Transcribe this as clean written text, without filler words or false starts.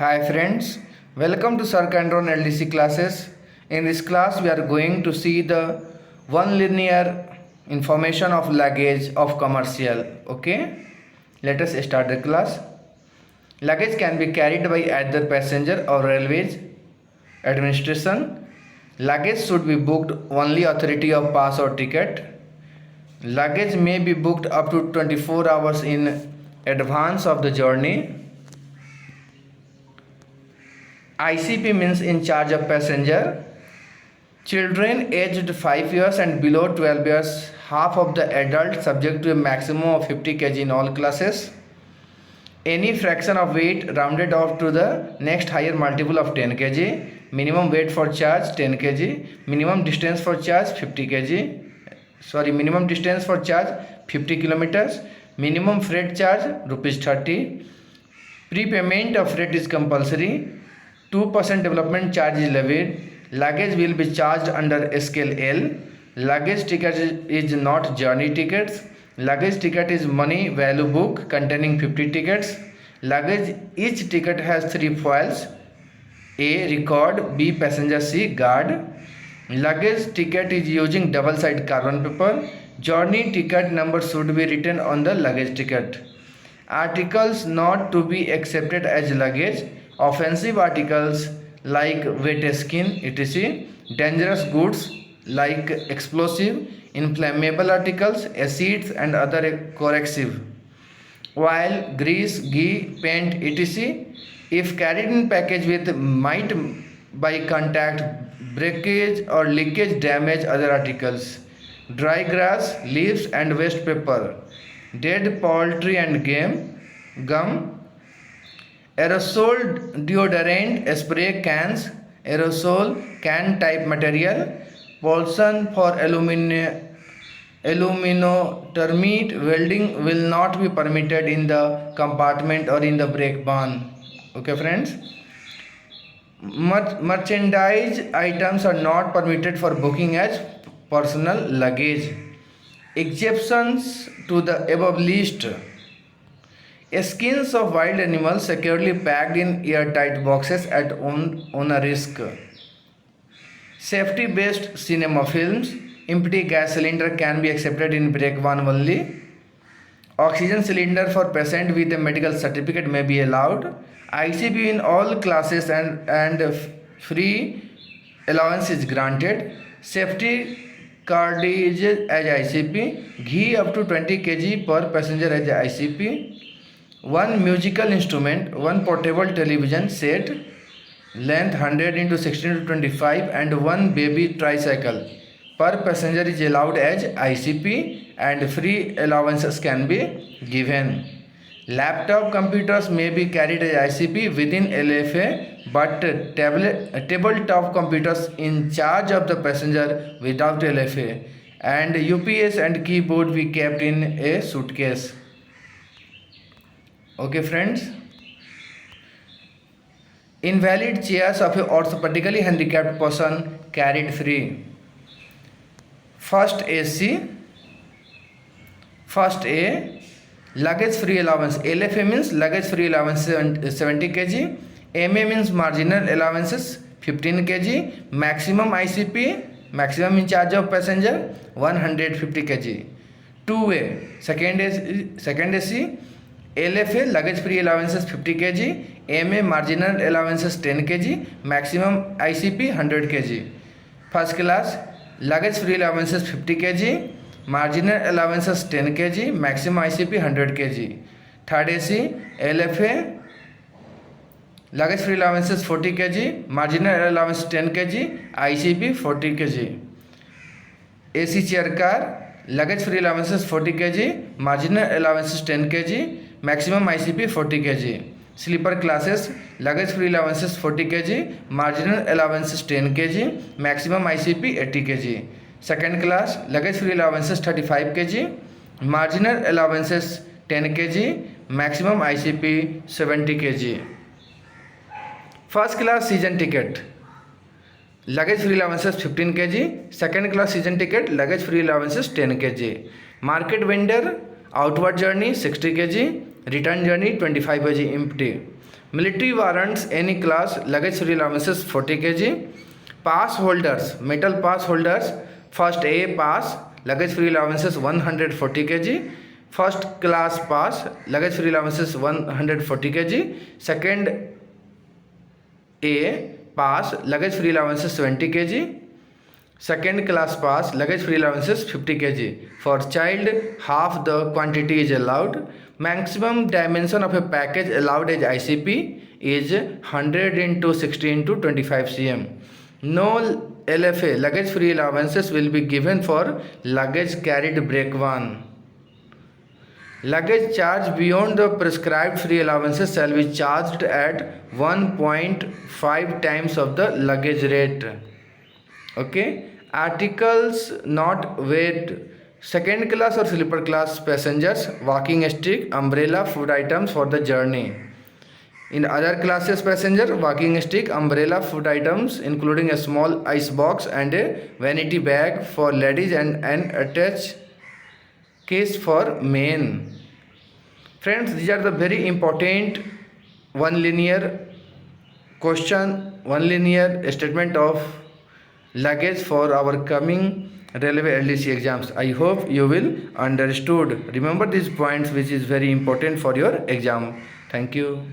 Hi friends, welcome to Sir Candron LDC classes. In this class we are going to see the one linear information of luggage of commercial. Okay, let us start the class. Luggage can be carried by either passenger or railways administration. Luggage should be booked only authority of pass or ticket. Luggage may be booked up to 24 hours in advance of the journey. ICP means in charge of passenger. Children aged 5 years and below 12 years, half of the adults subject to a maximum of 50 kg in all classes. Any fraction of weight rounded off to the next higher multiple of 10 kg. Minimum weight for charge 10 kg. Minimum distance for charge 50 kg. Minimum distance for charge 50 kilometers. Minimum freight charge rupees 30. Prepayment of freight is compulsory. 2% development charge is levied. Luggage will be charged under scale L. Luggage ticket is not journey tickets. Luggage ticket is money value book containing 50 tickets. Luggage, each ticket has 3 foils. A. Record. B. Passenger. C. Guard. Luggage ticket is using double side carbon paper. Journey ticket number should be written on the luggage ticket. Articles not to be accepted as luggage. Offensive articles like wet skin, etc. Dangerous goods like explosive, inflammable articles, acids and other corrosive. Oil, grease, ghee, paint, etc. If carried in package with might by contact, breakage or leakage damage other articles. Dry grass, leaves and waste paper. Dead poultry and gum. Aerosol deodorant, spray cans, aerosol can type material, pollution for aluminothermite welding will not be permitted in the compartment or in the brake barn. Okay friends, merchandise items are not permitted for booking as personal luggage. Exceptions to the above list: skins of wild animals securely packed in airtight boxes at own risk. Safety based cinema films. Empty gas cylinder can be accepted in brake van only. Oxygen cylinder for patient with a medical certificate may be allowed. ICP in all classes and free allowance is granted. Safety cartridge as ICP. Ghee up to 20 kg per passenger as ICP. One musical instrument, one portable television set, length 100 into 16 to 25 and one baby tricycle per passenger is allowed as ICP and free allowances can be given. Laptop computers may be carried as ICP within LFA, but tabletop computers in charge of the passenger without LFA, and UPS and keyboard be kept in a suitcase. Okay friends, invalid chairs of a orthopedically handicapped person carried free. First A, luggage free allowance. LFA means luggage free allowance 70 kg. MA means marginal allowances 15 kg. Maximum ICP, maximum in charge of passenger 150 kg. 2A, second AC, LFA luggage free allowances 50 kg, MA marginal allowances 10 kg, maximum ICP 100 kg. First class luggage free allowances 50 kg, marginal allowances 10 kg, maximum ICP 100 kg. Third AC LFA luggage free allowances 40 kg, marginal allowance 10 kg, ICP 40 kg. AC chair car luggage free allowances 40 kg, marginal allowances 10 kg, maximum ICP 40 kg. Sleeper classes luggage free allowances 40 kg, marginal allowances 10 kg, maximum ICP 80 kg. Second class luggage free allowances 35 kg, marginal allowances 10 kg, maximum ICP 70 kg. First class season ticket luggage free allowances 15 kg, second class season ticket luggage free allowances 10 kg. Market vendor outward journey 60 kg, return journey 25 kg empty. Military warrants any class, luggage free allowances 40 kg. Pass holders, metal pass holders, first A pass, luggage free allowances 140 kg. First class pass, luggage free allowances 140 kg. Second A pass, luggage free allowances 20 kg. Second class pass, luggage free allowances 50 kg. For child, half the quantity is allowed. Maximum dimension of a package allowed as ICP is 100 into 60 into 25 cm. No LFA, luggage free allowances, will be given for luggage carried break one. Luggage charge beyond the prescribed free allowances shall be charged at 1.5 times of the luggage rate. Okay. Articles not weight. Second class or sleeper class passengers, walking stick, umbrella, food items for the journey. In other classes passenger, walking stick, umbrella, food items including a small ice box and a vanity bag for ladies and an attached case for men. Friends, these are the very important one linear question, one linear statement of luggage for our coming railway LDC exams. I hope you will understood. Remember these points which is very important for your exam. Thank you.